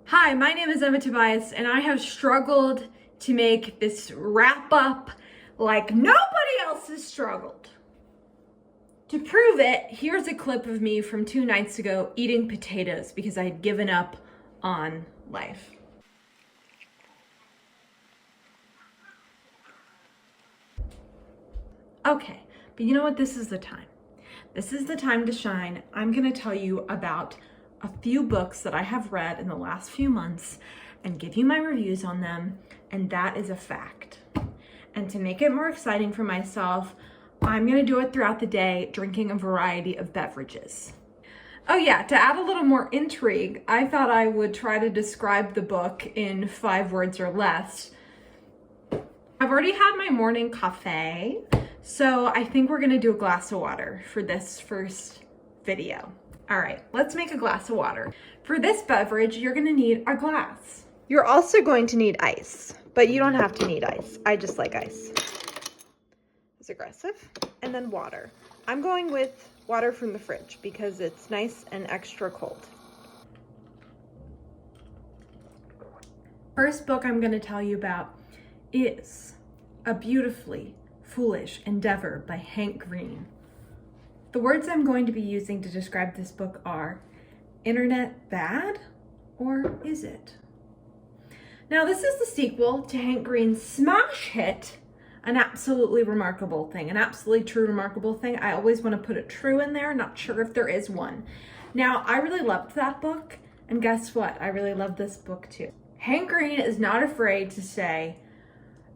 Hi, my name is Emma Tobias, and I have struggled to make this wrap up like nobody else has struggled. To prove it, here's a clip of me from 2 nights ago eating potatoes because I had given up on life. Okay, but you know what? This is the time. This is the time to shine. I'm gonna tell you about a few books that I have read in the last few months and give you my reviews on them, and that is a fact. And to make it more exciting for myself, I'm gonna do it throughout the day, drinking a variety of beverages. Oh yeah, to add a little more intrigue, I thought I would try to describe the book in 5 words or less. I've already had my morning coffee, so I think we're gonna do a glass of water for this first video. All right, let's make a glass of water. For this beverage, you're gonna need a glass. You're also going to need ice, but you don't have to need ice. I just like ice. It's aggressive. And then water. I'm going with water from the fridge because it's nice and extra cold. First book I'm gonna tell you about is A Beautifully Foolish Endeavor by Hank Green. The words I'm going to be using to describe this book are, internet bad, or is it? Now, this is the sequel to Hank Green's smash hit, An Absolutely Remarkable Thing. An absolutely true remarkable thing. I always want to put a true in there, not sure if there is one. Now, I really loved that book, and guess what? I really love this book too. Hank Green is not afraid to say,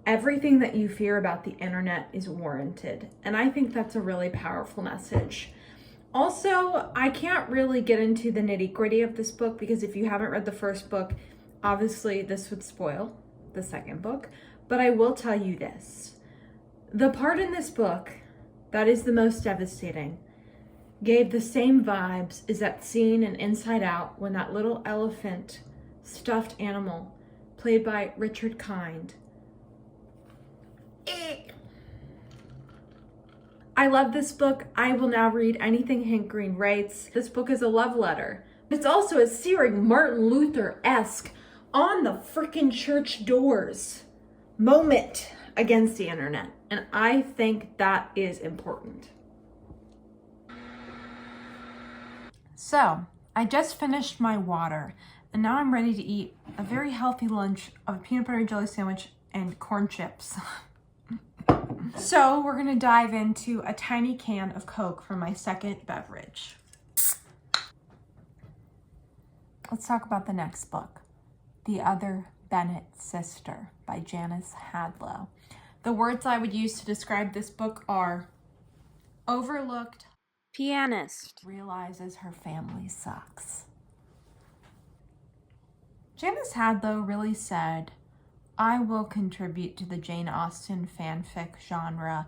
everything that you fear about the internet is warranted. And I think that's a really powerful message. Also, I can't really get into the nitty-gritty of this book because if you haven't read the first book, obviously this would spoil the second book. But I will tell you this. The part in this book that is the most devastating gave the same vibes as that scene in Inside Out when that little elephant stuffed animal, played by Richard Kind, I love this book. I will now read anything Hank Green writes. This book is a love letter. It's also a searing Martin Luther-esque on the frickin' church doors moment against the internet. And I think that is important. So, I just finished my water and now I'm ready to eat a very healthy lunch of a peanut butter and jelly sandwich and corn chips. So we're gonna dive into a tiny can of Coke for my second beverage. Let's talk about the next book, The Other Bennett Sister by Janice Hadlow. The words I would use to describe this book are overlooked pianist realizes her family sucks. Janice Hadlow really said, I will contribute to the Jane Austen fanfic genre,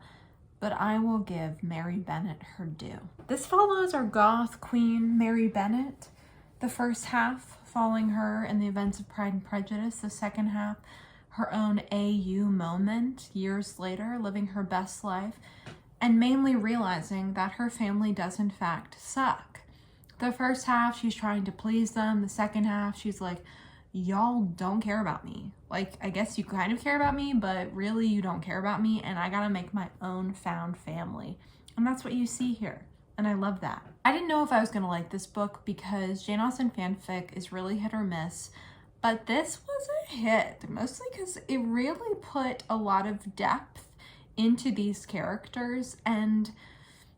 but I will give Mary Bennett her due. This follows our goth queen, Mary Bennett. The first half, following her in the events of Pride and Prejudice. The second half, her own AU moment, years later, living her best life, and mainly realizing that her family does in fact suck. The first half, she's trying to please them. The second half, she's like, y'all don't care about me. Like, I guess you kind of care about me, but really you don't care about me, and I gotta make my own found family. And that's what you see here, and I love that. I didn't know if I was gonna like this book because Jane Austen fanfic is really hit or miss, but this was a hit, mostly because it really put a lot of depth into these characters, and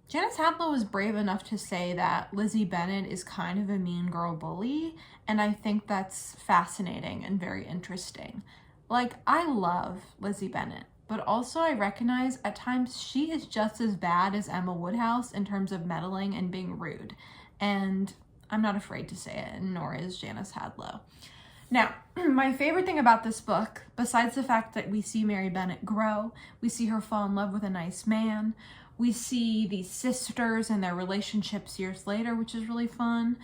Janice Hadlow was brave enough to say that Lizzie Bennett is kind of a mean girl bully, and I think that's fascinating and very interesting. Like, I love Lizzie Bennett, but also I recognize at times she is just as bad as Emma Woodhouse in terms of meddling and being rude, and I'm not afraid to say it, and nor is Janice Hadlow. Now, my favorite thing about this book, besides the fact that we see Mary Bennett grow, we see her fall in love with a nice man, we see these sisters and their relationships years later, which is really fun.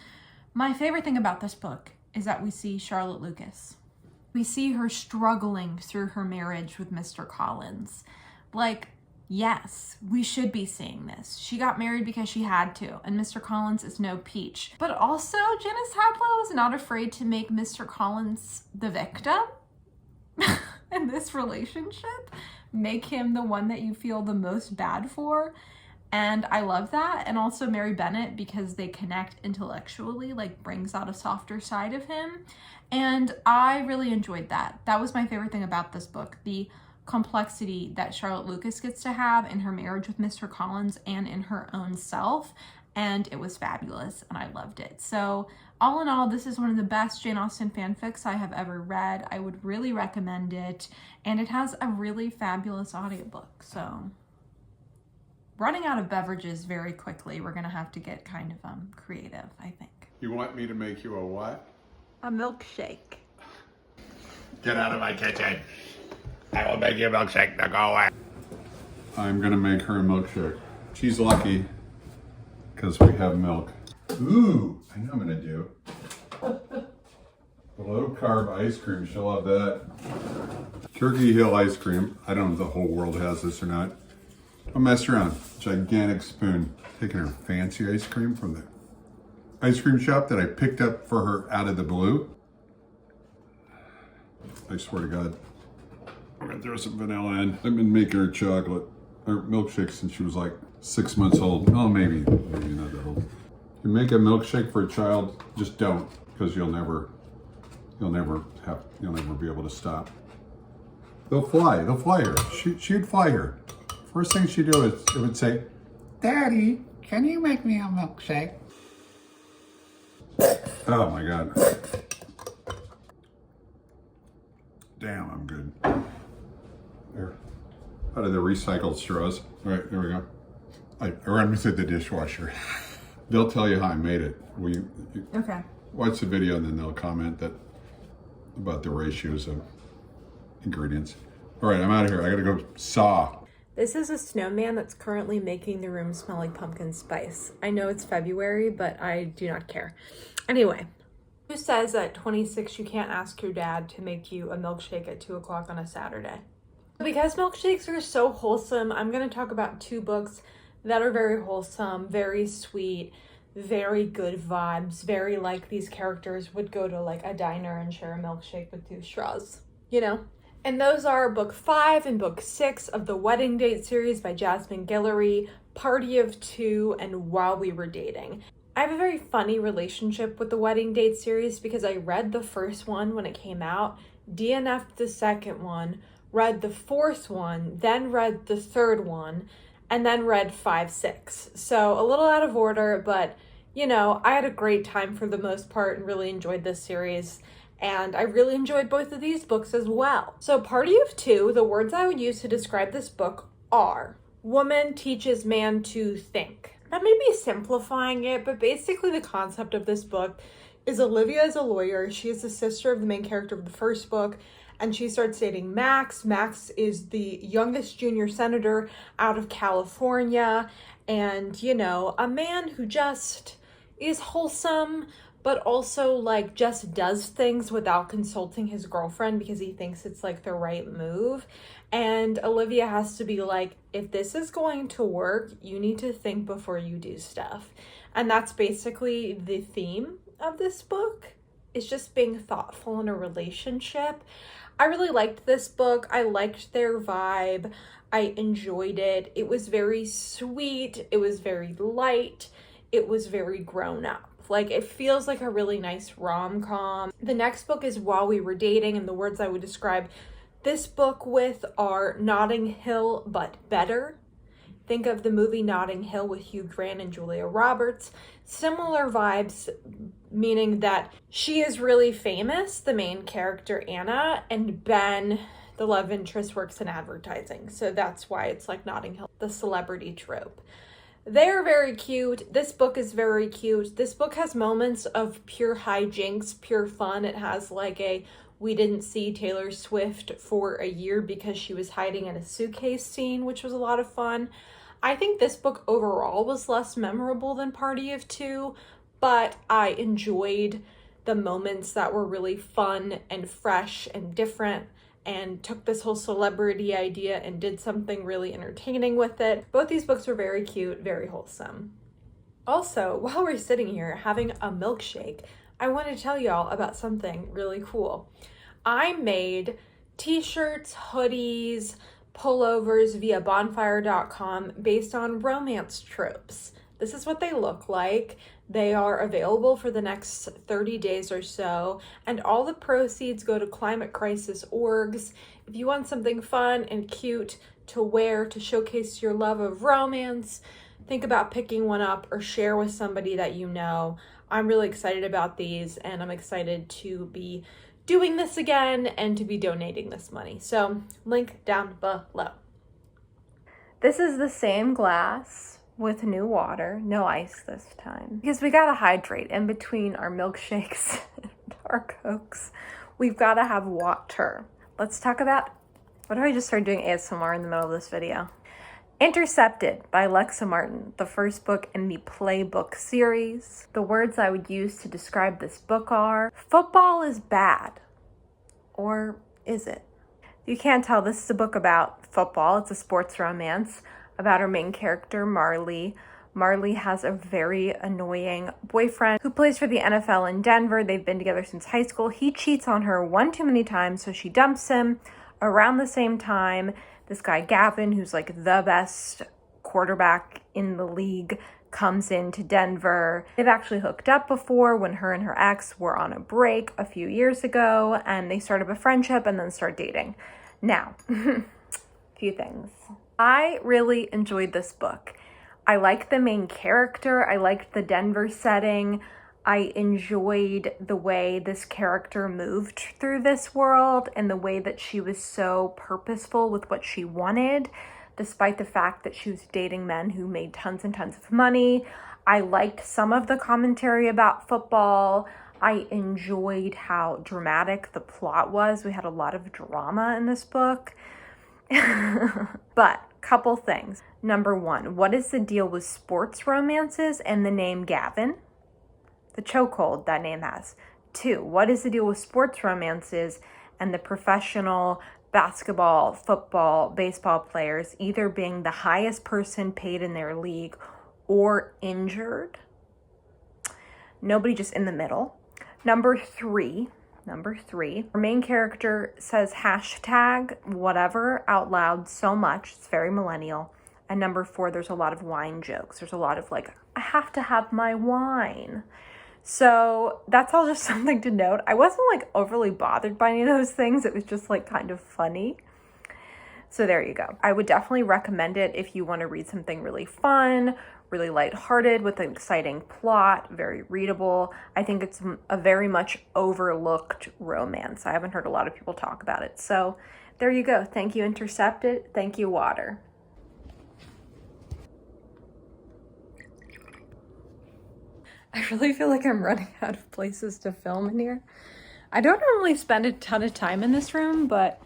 My favorite thing about this book is that we see Charlotte Lucas. We see her struggling through her marriage with Mr. Collins. Like, Yes, we should be seeing this. She got married because she had to, and Mr. Collins is no peach. But also, Janice Hadlow is not afraid to make Mr. Collins the victim in this relationship. Make him the one that you feel the most bad for. And I love that. And also Mary Bennett, because they connect intellectually, like brings out a softer side of him. And I really enjoyed that. That was my favorite thing about this book. The complexity that Charlotte Lucas gets to have in her marriage with Mr. Collins and in her own self. And it was fabulous and I loved it. So all in all, this is one of the best Jane Austen fanfics I have ever read. I would really recommend it. And it has a really fabulous audiobook. So running out of beverages very quickly. We're gonna have to get kind of creative, I think. You want me to make you a what? A milkshake. Get out of my kitchen. I will make you a milkshake. Now go away. I'm gonna make her a milkshake. She's lucky because we have milk. Ooh, I know I'm gonna do. The low carb ice cream, she'll love that. Turkey Hill ice cream. I don't know if the whole world has this or not. I'll mess around. Gigantic spoon. Taking her fancy ice cream from the ice cream shop that I picked up for her out of the blue. I swear to God. I'm gonna throw some vanilla in. I've been making her chocolate or milkshake since she was like 6 months old. Oh, maybe not that old. You make a milkshake for a child, just don't, because you'll never be able to stop. They'll fly her. She'd fly her. First thing she'd do is it would say, "Daddy, can you make me a milkshake?" Oh my God. Damn, I'm good. There. Out of the recycled straws. All right, there we go. I ran through the dishwasher. They'll tell you how I made it. Okay. Watch the video and then they'll comment about the ratios of ingredients. All right, I'm out of here. I gotta go saw. This is a snowman that's currently making the room smell like pumpkin spice. I know it's February, but I do not care. Anyway, who says at 26 you can't ask your dad to make you a milkshake at 2 o'clock on a Saturday? Because milkshakes are so wholesome, I'm going to talk about 2 books that are very wholesome, very sweet, very good vibes, very like these characters would go to like a diner and share a milkshake with 2 straws, you know? And those are book 5 and book 6 of the Wedding Date series by Jasmine Guillory, Party of 2, and While We Were Dating. I have a very funny relationship with the Wedding Date series because I read the first one when it came out, DNF'd the second one, read the 4th one, then read the 3rd one, and then read 5, 6. So a little out of order, but you know, I had a great time for the most part and really enjoyed this series. And I really enjoyed both of these books as well. So Party of 2, the words I would use to describe this book are: woman teaches man to think. That may be simplifying it, but basically the concept of this book is Olivia is a lawyer. She is the sister of the main character of the first book, and she starts dating Max. Max is the youngest junior senator out of California, and, you know, a man who just is wholesome, but also like just does things without consulting his girlfriend because he thinks it's like the right move. And Olivia has to be like, if this is going to work, you need to think before you do stuff. And that's basically the theme of this book, is just being thoughtful in a relationship. I really liked this book. I liked their vibe. I enjoyed it. It was very sweet. It was very light. It was very grown up. Like, it feels like a really nice rom-com. The next book is While We Were Dating, and the words I would describe this book with are Notting Hill, but better. Think of the movie Notting Hill with Hugh Grant and Julia Roberts. Similar vibes, meaning that she is really famous, the main character Anna, and Ben, the love interest, works in advertising. So that's why it's like Notting Hill, the celebrity trope. They're very cute. This book is very cute. This book has moments of pure hijinks, pure fun. It has like a we didn't see Taylor Swift for a year because she was hiding in a suitcase scene, which was a lot of fun. I think this book overall was less memorable than Party of 2, but I enjoyed the moments that were really fun and fresh and different. and took this whole celebrity idea and did something really entertaining with it. Both these books were very cute, very wholesome. Also, while we're sitting here having a milkshake, I want to tell y'all about something really cool. I made t-shirts, hoodies, pullovers via bonfire.com based on romance tropes. This is what they look like. They are available for the next 30 days or so, and all the proceeds go to climate crisis orgs. If you want something fun and cute to wear to showcase your love of romance, think about picking one up or share with somebody that you know. I'm really excited about these, and I'm excited to be doing this again and to be donating this money. So link down below. This is the same glass with new water, no ice this time, because we gotta hydrate in between our milkshakes and our Cokes. We've gotta have water. Let's talk about, what if I just started doing ASMR in the middle of this video? Intercepted by Lexa Martin, the first book in the Playbook series. The words I would use to describe this book are, football is bad. Or is it? You can't tell, this is a book about football. It's a sports romance about our main character, Marley. Marley has a very annoying boyfriend who plays for the NFL in Denver. They've been together since high school. He cheats on her one too many times, so she dumps him. Around the same time, this guy Gavin, who's like the best quarterback in the league, comes into Denver. They've actually hooked up before when her and her ex were on a break a few years ago, and they start up a friendship and then start dating. Now, a few things. I really enjoyed this book. I liked the main character. I liked the Denver setting. I enjoyed the way this character moved through this world and the way that she was so purposeful with what she wanted, despite the fact that she was dating men who made tons and tons of money. I liked some of the commentary about football. I enjoyed how dramatic the plot was. We had a lot of drama in this book. But couple things. Number one, what is the deal with sports romances and the name Gavin? The chokehold that name has. Two, what is the deal with sports romances and the professional basketball, football, baseball players either being the highest person paid in their league or injured? Nobody just in the middle. Number three, our main character says hashtag whatever out loud so much. It's very millennial. And number four, there's a lot of wine jokes. There's a lot of like, I have to have my wine. So that's all just something to note. I wasn't like overly bothered by any of those things. It was just like kind of funny. So there you go. I would definitely recommend it if you want to read something really fun, really lighthearted with an exciting plot, very readable. I think it's a very much overlooked romance. I haven't heard a lot of people talk about it. So there you go. Thank you, Intercepted. Thank you, water. I really feel like I'm running out of places to film in here. I don't normally spend a ton of time in this room, but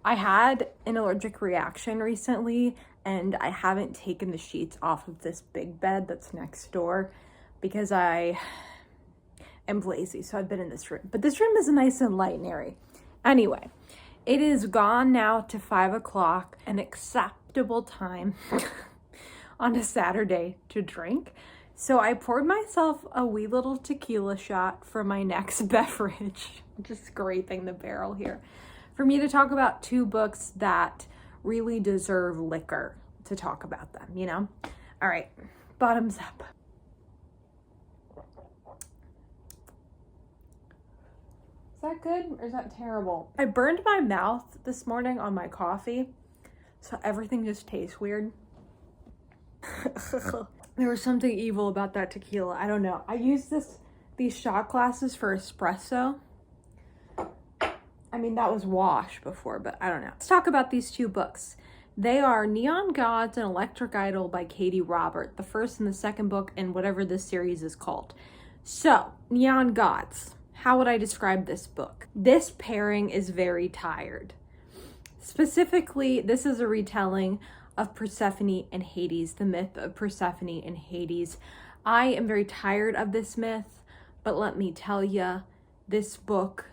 I had an allergic reaction recently and I haven't taken the sheets off of this big bed that's next door because I am lazy. So I've been in this room, but this room is nice and light and airy. Anyway, it is gone now to 5 o'clock, an acceptable time on a Saturday to drink. So I poured myself a wee little tequila shot for my next beverage. Just scraping the barrel here. For me to talk about two books that really deserve liquor to talk about them, you know? All right, bottoms up. Is that good or is that terrible? I burned my mouth this morning on my coffee, so everything just tastes weird. There was something evil about that tequila. I don't know. I used these shot glasses for espresso. I mean, that was wash before, but I don't know. Let's talk about these two books. They are Neon Gods and Electric Idol by Katie Robert, the first and the second book in whatever this series is called. So, Neon Gods. How would I describe this book? This pairing is very tired. Specifically, this is a retelling of Persephone and Hades, the myth of Persephone and Hades. I am very tired of this myth, but let me tell you, this book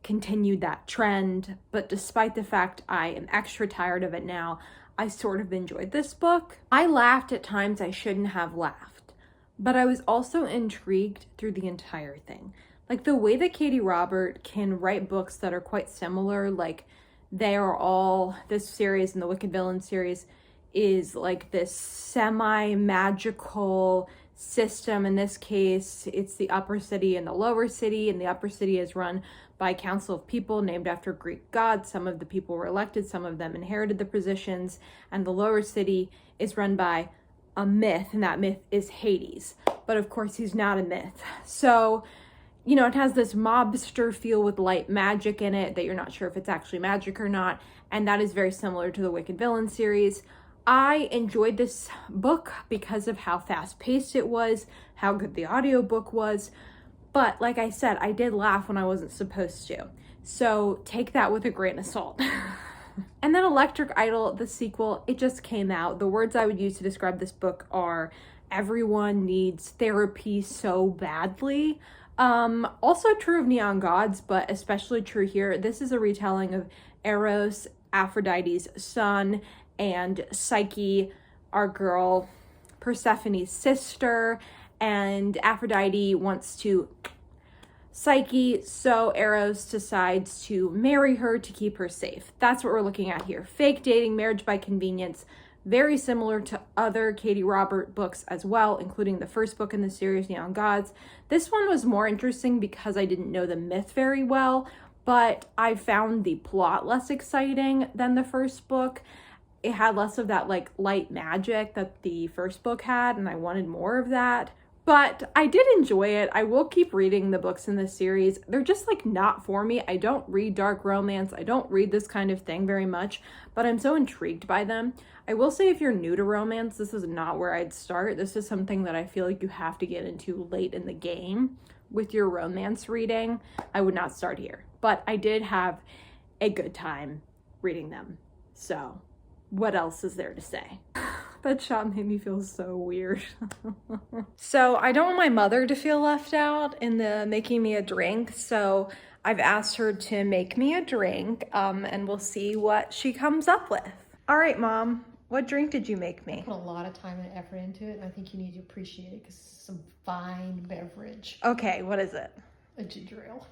continued that trend, but despite the fact I am extra tired of it now, I sort of enjoyed this book. I laughed at times I shouldn't have laughed, but I was also intrigued through the entire thing. Like the way that Katie Robert can write books that are quite similar, like they are all, this series and the Wicked Villain series is like this semi-magical system. In this case, it's the upper city and the lower city, and the upper city is run by a council of people named after Greek gods. Some of the people were elected, some of them inherited the positions, and the lower city is run by a myth, and that myth is Hades. But of course, he's not a myth. So, you know, it has this mobster feel with light magic in it that you're not sure if it's actually magic or not, and that is very similar to the Wicked Villain series. I enjoyed this book because of how fast-paced it was, how good the audiobook was, but like I said, I did laugh when I wasn't supposed to. So take that with a grain of salt. And then Electric Idol, the sequel, it just came out. The words I would use to describe this book are, everyone needs therapy so badly. Also true of Neon Gods, but especially true here. This is a retelling of Eros, Aphrodite's son, and Psyche, our girl Persephone's sister, and Aphrodite wants to Psyche, so Eros decides to marry her to keep her safe. That's what we're looking at here. Fake dating, marriage by convenience, very similar to other Katie Robert books as well, including the first book in the series, Neon Gods. This one was more interesting because I didn't know the myth very well, but I found the plot less exciting than the first book. It had less of that like light magic that the first book had, and I wanted more of that. But I did enjoy it. I will keep reading the books in this series. They're just like not for me. I don't read dark romance. I don't read this kind of thing very much, but I'm so intrigued by them. I will say if you're new to romance, this is not where I'd start. This is something that I feel like you have to get into late in the game with your romance reading. I would not start here, but I did have a good time reading them. So what else is there to say? That shot made me feel so weird. So I don't want my mother to feel left out in the making me a drink, so I've asked her to make me a drink, and we'll see what she comes up with. All right, Mom, what drink did you make me? I put a lot of time and effort into it, and I think you need to appreciate it because it's some fine beverage. Okay, what is it? A ginger ale.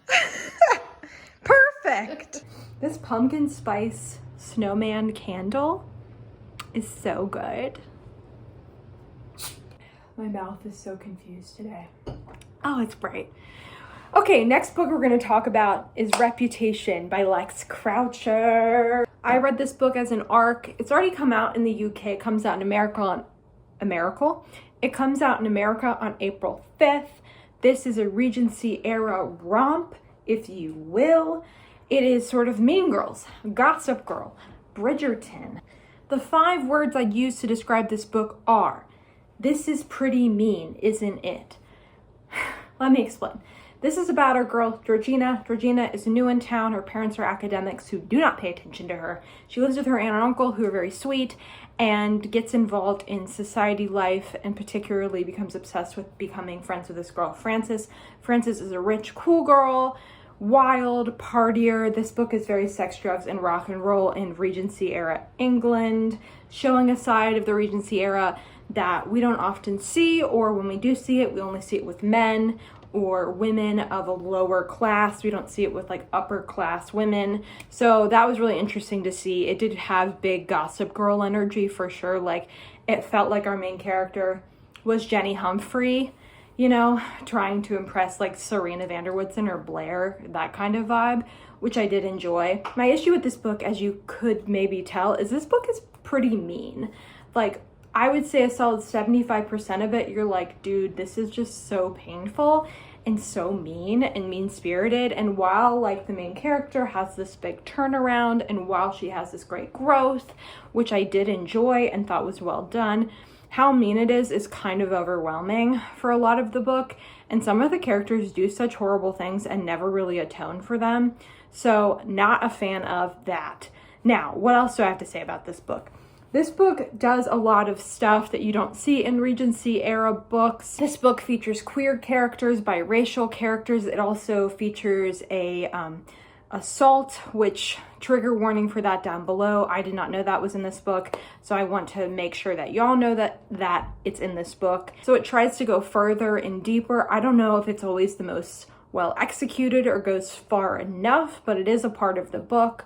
Perfect! This pumpkin spice snowman candle is so good. My mouth is so confused today. Oh, it's bright. Okay, next book we're going to talk about is Reputation by Lex Croucher. I read this book as an ARC. It's already come out in the UK. It comes out in America It comes out in America on April 5th. This is a Regency era romp, if you will. It is sort of Mean Girls, Gossip Girl, Bridgerton. The 5 words I'd use to describe this book are, this is pretty mean, isn't it? Let me explain. This is about our girl, Georgina. Georgina is new in town. Her parents are academics who do not pay attention to her. She lives with her aunt and uncle who are very sweet and gets involved in society life and particularly becomes obsessed with becoming friends with this girl, Frances. Frances is a rich, cool girl, wild partier. This book is very sex, drugs, and rock and roll in Regency era England, showing a side of the Regency era that we don't often see, or when we do see it, we only see it with men or women of a lower class. We don't see it with like upper class women. So that was really interesting to see. It did have big Gossip Girl energy for sure. Like it felt like our main character was Jenny Humphrey, you know, trying to impress like Serena Vanderwoodson or Blair, that kind of vibe, which I did enjoy. My issue with this book, as you could maybe tell, is this book is pretty mean. Like I would say a solid 75% of it, you're like, dude, this is just so painful and so mean and mean-spirited. And while like the main character has this big turnaround and while she has this great growth, which I did enjoy and thought was well done, how mean it is kind of overwhelming for a lot of the book. And some of the characters do such horrible things and never really atone for them. So not a fan of that. Now, what else do I have to say about this book? This book does a lot of stuff that you don't see in Regency era books. This book features queer characters, biracial characters. It also features a assault, which trigger warning for that down below. I did not know that was in this book, so I want to make sure that y'all know that it's in this book. So it tries to go further and deeper. I don't know if it's always the most well executed or goes far enough, but it is a part of the book.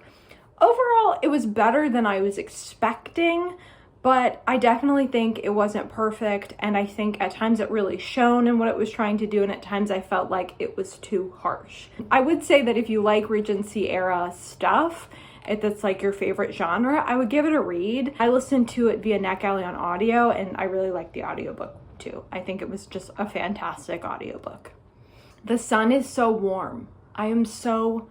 Overall, it was better than I was expecting, but I definitely think it wasn't perfect, and I think at times it really shone in what it was trying to do, and at times I felt like it was too harsh. I would say that if you like Regency era stuff, if that's like your favorite genre, I would give it a read. I listened to it via NetGalley on audio, and I really liked the audiobook too. I think it was just a fantastic audiobook. The sun is so warm. I am so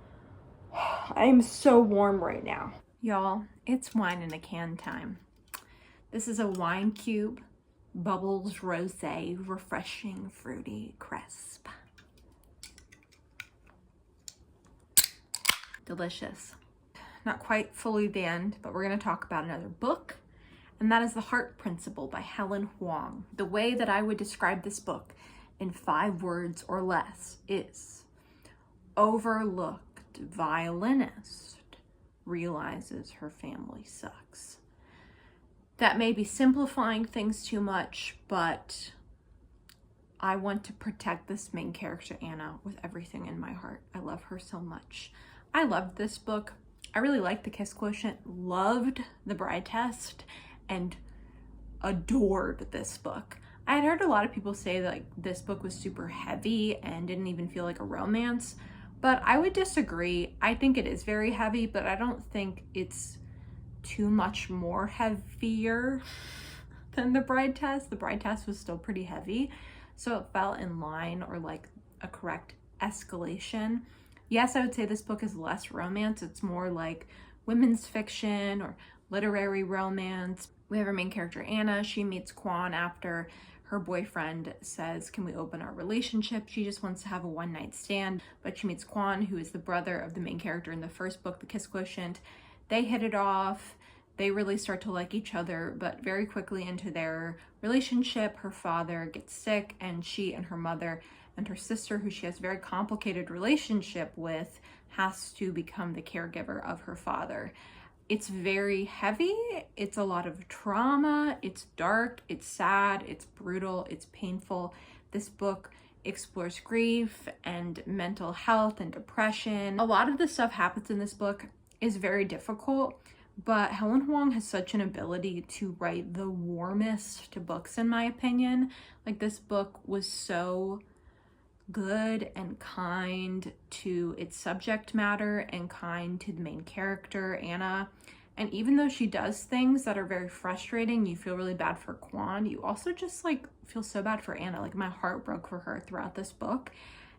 warm right now. Y'all, it's wine in a can time. This is a wine cube, Bubbles Rosé, refreshing, fruity, crisp. Delicious. Not quite fully the end, but we're gonna talk about another book, and that is The Heart Principle by Helen Huang. The way that I would describe this book in 5 words or less is: overlooked violinist realizes her family sucks. That may be simplifying things too much, but I want to protect this main character, Anna, with everything in my heart. I love her so much. I loved this book. I really liked the Kiss Quotient, loved the Bride Test, and adored this book. I had heard a lot of people say that like this book was super heavy and didn't even feel like a romance, but I would disagree. I think it is very heavy, but I don't think it's too much more heavier than the Bride Test. The Bride Test was still pretty heavy, so it fell in line, or like a correct escalation. Yes, I would say this book is less romance. It's more like women's fiction or literary romance. We have our main character, Anna. She meets Quan after her boyfriend says, can we open our relationship? She just wants to have a one-night stand, but she meets Quan, who is the brother of the main character in the first book, The Kiss Quotient. They hit it off. They really start to like each other, but very quickly into their relationship, her father gets sick, and she and her mother and her sister, who she has a very complicated relationship with, has to become the caregiver of her father. It's very heavy. It's a lot of trauma. It's dark. It's sad. It's brutal. It's painful. This book explores grief and mental health and depression. A lot of the stuff happens in this book is very difficult, but Helen Huang has such an ability to write the warmest books, in my opinion. Like, this book was so good and kind to its subject matter and kind to the main character, Anna. And even though she does things that are very frustrating, you feel really bad for Quan, you also just like feel so bad for Anna. Like, my heart broke for her throughout this book.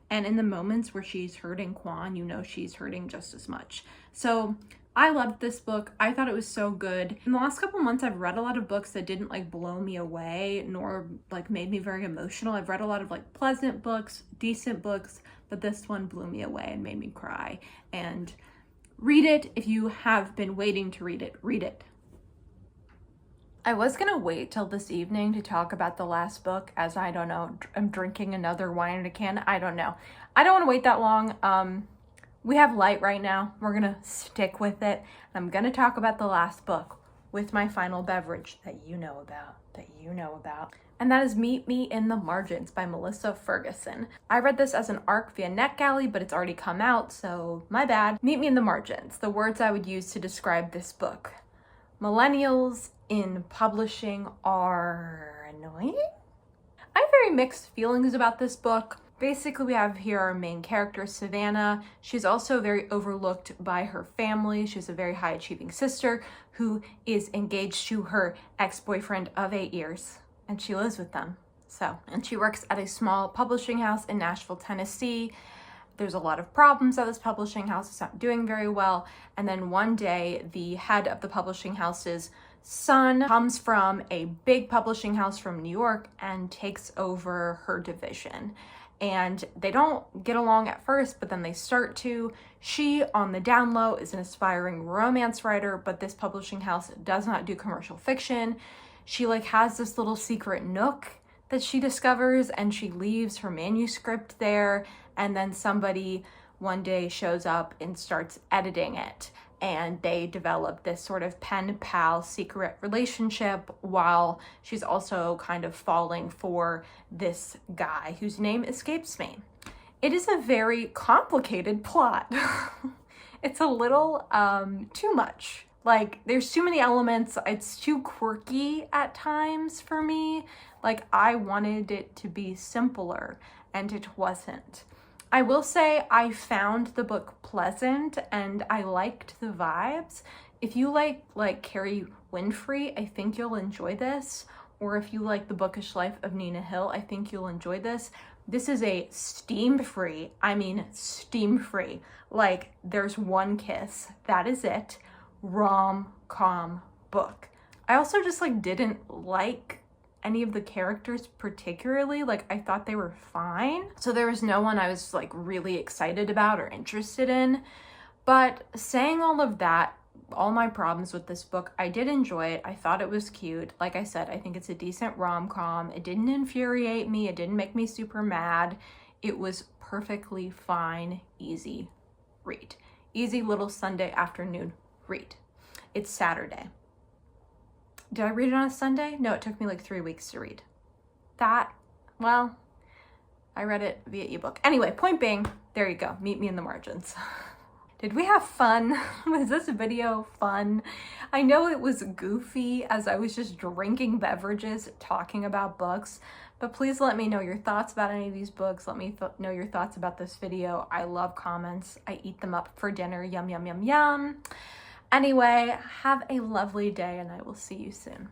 And in the moments where she's hurting Quan, you know she's hurting just as much. So I loved this book. I thought it was so good. In the last couple months, I've read a lot of books that didn't like blow me away, nor like made me very emotional. I've read a lot of like pleasant books, decent books, but this one blew me away and made me cry. And read it. If you have been waiting to read it, read it. I was gonna wait till this evening to talk about the last book, as I don't know, I'm drinking another wine in a can. I don't know. I don't want to wait that long. We have light right now. We're gonna stick with it. I'm gonna talk about the last book with my final beverage that you know about. And that is Meet Me in the Margins by Melissa Ferguson. I read this as an ARC via NetGalley, but it's already come out, so my bad. Meet Me in the Margins, the words I would use to describe this book. Millennials in publishing are annoying? I have very mixed feelings about this book. Basically, we have here our main character, Savannah. She's also very overlooked by her family. She has a very high-achieving sister who is engaged to her ex-boyfriend of 8 years, and she lives with them. And she works at a small publishing house in Nashville, Tennessee. There's a lot of problems at this publishing house. It's not doing very well. And then one day, the head of the publishing house's son comes from a big publishing house from New York and takes over her division. And they don't get along at first, but then they start to. She, on the down low, is an aspiring romance writer, but this publishing house does not do commercial fiction. She has this little secret nook that she discovers, and she leaves her manuscript there, and then somebody one day shows up and starts editing it. And they develop this sort of pen pal secret relationship while she's also kind of falling for this guy whose name escapes me. It is a very complicated plot. It's a little too much. Like, there's too many elements. It's too quirky at times for me. Like, I wanted it to be simpler, and it wasn't. I will say I found the book pleasant and I liked the vibes. If you like Carrie Winfrey, I think you'll enjoy this. Or if you like The Bookish Life of Nina Hill, I think you'll enjoy this. This is a steam-free, like there's one kiss, that is it, rom-com book. I also just like didn't like any of the characters particularly. Like, I thought they were fine. So there was no one I was like really excited about or interested in. But saying all of that, all my problems with this book, I did enjoy it. I thought it was cute. Like I said, I think it's a decent rom-com. It didn't infuriate me. It didn't make me super mad. It was perfectly fine, easy read. Easy little Sunday afternoon read. It's Saturday. Did I read it on a Sunday? No, it took me like 3 weeks to read. Well, I read it via ebook. Anyway, point being, there you go. Meet me in the margins. Did we have fun? Was this video fun? I know it was goofy as I was just drinking beverages, talking about books, but please let me know your thoughts about any of these books. Let me know your thoughts about this video. I love comments. I eat them up for dinner. Yum, yum, yum, yum. Anyway, have a lovely day and I will see you soon.